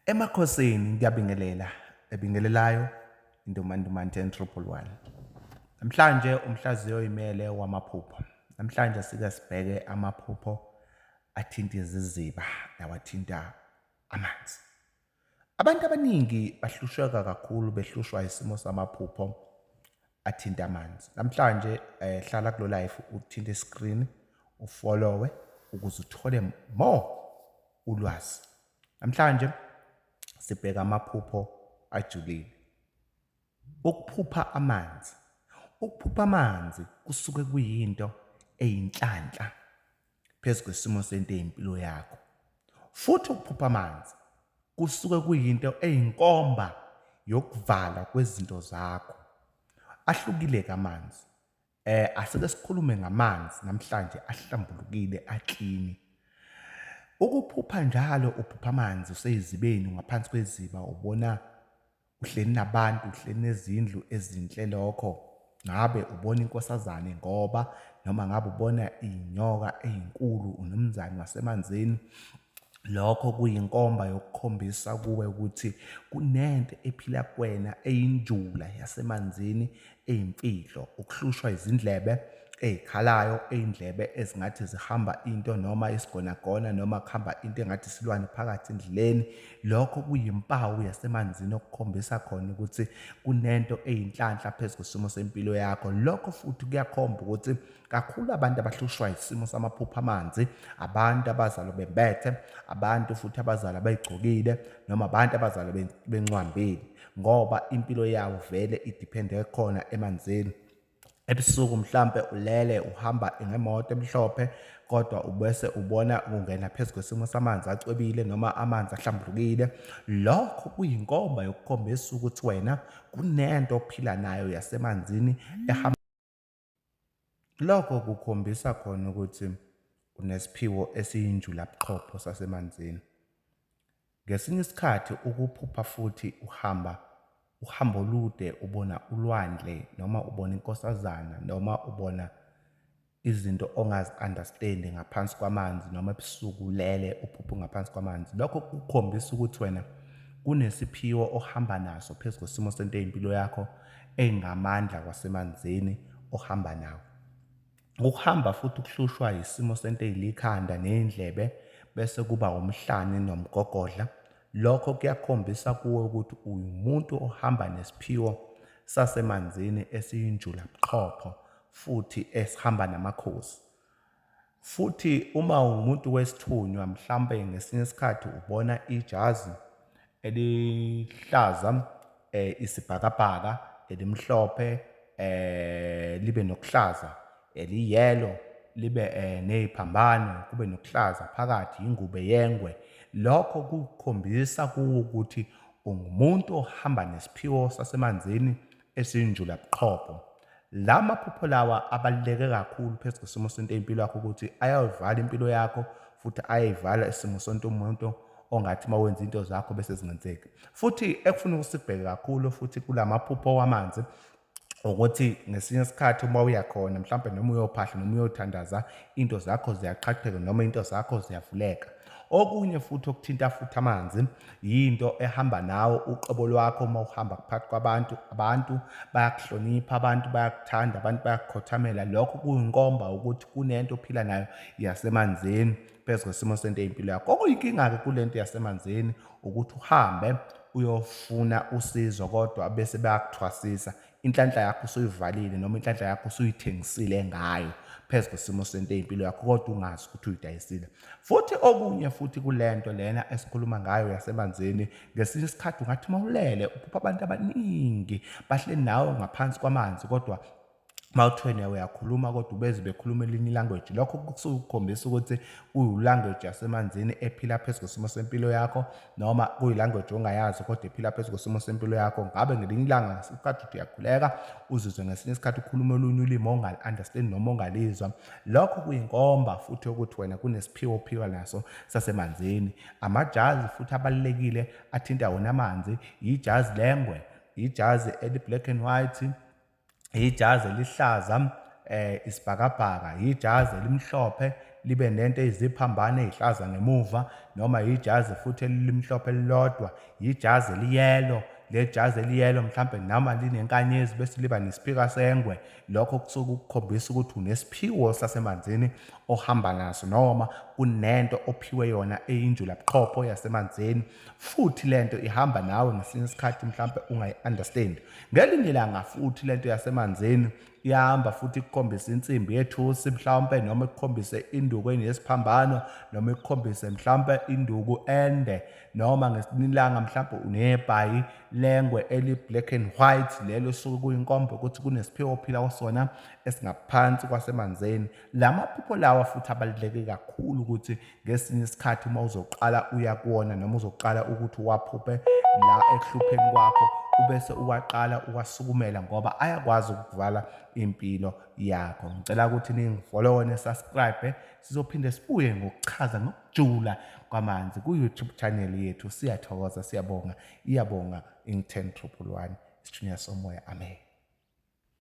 Emakhosini ngiyabingelela, ebingelelayo indumandumanti triple one. Namhlanje umhlaziyo oyimele wamaphupho. Namhlanje sike sibheke amaphupho athinta iziziba nawathinta amanzi. Abantu abaningi bahlusheka kakhulu behlushwa isimo samaphupho athinta amanzi. Namhlanje hlala kulo life uthinta iscreen, ufollowe ukuze uthole more ulwazi. Namhlanje sibheka amaphupho ajulile. Ukuphupha amanzi. Ukuphupha amanzi kusuke kuyinto eyinhlanhla phezu kwesimo sento empilo yakho. Futhi ukuphupha amanzi kusuke kuyinto eyinkomba yokuvala kwezinto zakho. Ahlukile kamanzi. Asike sikhulume ngamanzi namhlanje ahlambulukile, aklini. Ukuphupha njalo uphupha amanzi useyizibeni ngaphansi kweziba ubona uhleli nabantu, uhleli nezindlu ezinhle lokho. Ngabe ubona inkosazane ngoba noma ngabe ubona inyoka ezinkulu unomzana wasemanzini. Lokho kuyinkomba yokukhombisa kuwe ukuthi kunento ephila kuwena eyinjula yasemanzini eyimfihlo, ukuhlushwa izindlebe ezikhalayo, ezindlebe ezingathi zihamba into noma isigonagona noma kuhamba into engathi isilwane phakathi endleleni. Lokho kuyimpawu yasemanzini okukhombisa khona ukuthi kunento eyinhlanhla phezu kwesimo sempilo yakho. Lokho futhi kuyakhomba ukuthi kakhulu abantu abahlushwa isimo samaphupho amanzi, abantu abazalwa bembethe, abantu futhi abazalwa bayigcokile noma abantu abazalwa bencwambile, ngoba impilo yawo vele idiphende khona emanzini. Ebusuku mhlambe ulele uhamba ngemoto emhlophe kodwa ubese ubona ungena phezu kwesimo samanzi acwebile noma amanzi ahlambulukile. Lokho kuyinkomba yokukhombisa ukuthi wena kunento ophila nayo yasemanzini ehamba. Lokho kukhombisa khona ukuthi unesiphiwo esiyinjula buchopho sasemanzini. Ngesinye isikhathi ukuphupha futhi uhambo olude, ubona ulwandle noma ubona inkosazana noma ubona izinto ongazi-understand ngaphansi kwamanzi noma ebusuku ulele uphupha ngaphansi kwamanzi. Lokho kukhombisa ukuthi wena kunesiphiwo ohamba naso phezu kwesimo sento empilo yakho engamandla kwasemanzini ohamba nawo. Ukuhamba futhi ukuhlushwa isimo sento eyilikhanda nezindlebe bese kuba umhlane nomgogodla. Lokho kuyakhombisa kuwe ukuthi umuntu ohamba nesiphiwo sasemanzini esiyinjula buchopho futhi esihamba namakhosi. Futhi uma umuntu wesithunywa mhlambe ngesinye isikhathi ubona ijazi elihlaza, isibhakabhaka, elimhlophe, libe nokuhlaza, eliyelo, libe neziphambano, kube nokuhlaza phakathi, ingube yengwe. Lokho kukhombisa kuwe ukuthi ungumuntu ohamba nesiphiwo sasemanzini esiyinjula buchopho. La maphupho lawa abaluleke kakhulu phezu kwesimo sento empilo yakho ukuthi ayayivala impilo yakho futhi ayayivala isimo sonke umuntu ongathi mawenza into zakho bese zingenzeki. Futhi ekufuna ukusibheke kakhulu futhi kulamaphupho wamanzi ukuthi ngesinye isikhathi uma uyakhona mhlambe noma uyophahla noma uyothandaza, into zakho ziyaqhaqheka noma into zakho ziyavuleka. Okunye futhi okuthinta futhi amanzi yinto ehamba nawo uqobo lwakho uma uhamba phakathi kwabantu. Abantu bayakuhlonipha, abantu bayakuthanda, abantu bayakukhothamela. Lokho kuyinkomba ukuthi kunento ophila nayo yasemanzini phezu kwesimo sento empilo yakho. Okuyinkinga-ke kulento yasemanzini ukuthi uhambe uyofuna usizo kodwa bese bayakuthwasisa. Inhlanhla yakho usuyivalile noma inhlanhla yakho usuyithengisile ngayo phezu kwesimo sento empilo yakho kodwa ungazi ukuthi uyidayisile. Futhi okunye futhi kulento lena esikhuluma ngayo yasemanzini, ngesinye isikhathi ungathi mawulele uphupha abantu abaningi bahleli nawe ngaphansi kwamanzi kodwa mawuthwene uyakhuluma kodwa ubeze bekhuluma elinye ilanguage. Lokho kusuke kukhombisa ukuthi kuyilanguage yasemanzini ephila phezu kwesimo sempilo yakho noma kuyilanguage ongayazi kodwa ephila phezu kwesimo sempilo yakho. Ngabe ngelinye ilanga ngesikhathi uyakhuleka uzizwe ngesinye isikhathi ukhuluma olunye ulimi ongali-understand noma ongalizwa. Lokho kuyinkomba futhi ukuthi wena kunesiphiwo ophila naso sasemanzini. Amajazi futhi abalulekile athinta wona amanzi, ijazi lengwe, ijazi eli-black and white, ijazi elihlaza, isibhakabhaka, ijazi elimhlophe, libe nento eziphambane ezihlaza ngemuva, noma ijazi futhi elimhlophe elilodwa, ijazi eliyelo, le jazi eliyelo mhlambe noma linenkanyezi bese liba nesiphika sengwe. Lokho kusuke ukukhombisa ukuthi unesiphiwo sasemanzini ohamba naso, noma kunento ophiwe yona eyinjula buqopho yasemanzini, futhi lento ihamba nawe ngesinye isikhathi mhlambe ungayi-understand. Ngelinye ilanga futhi lento yasemanzini iyahamba futhi ikukhombisa insimbi yethusi mhlawumbe, noma ikukhombise induku enesiphambano, noma ikukhombise mhlawumbe induku ende, noma ngelinye ilanga mhlawumbe unebhayi lengwe eli-black and white, lelo suke kuyinkomba ukuthi kunesiphiwo ophila kusona esingaphansi kwasemanzini. Lamaphupho lawa futhi abaluleke kakhulu ukuthi ngesinye isikhathi uma uzoqala uya kuwona, noma uzoqala ukuthi uwaphuphe la ekuhlupheni kwakho, ubese uwaqala uwasukumela ngoba ayakwazi ukuvala impilo yakho. Ngicela ukuthi ningifollow ne-subscribe, sizophinde sibuye ngokuchaza ngokujula kwamanzi ku-YouTube channel yethu. Siyathokoza, siyabonga, iyabonga in 10 1 1 isithunywa somoya. Amen.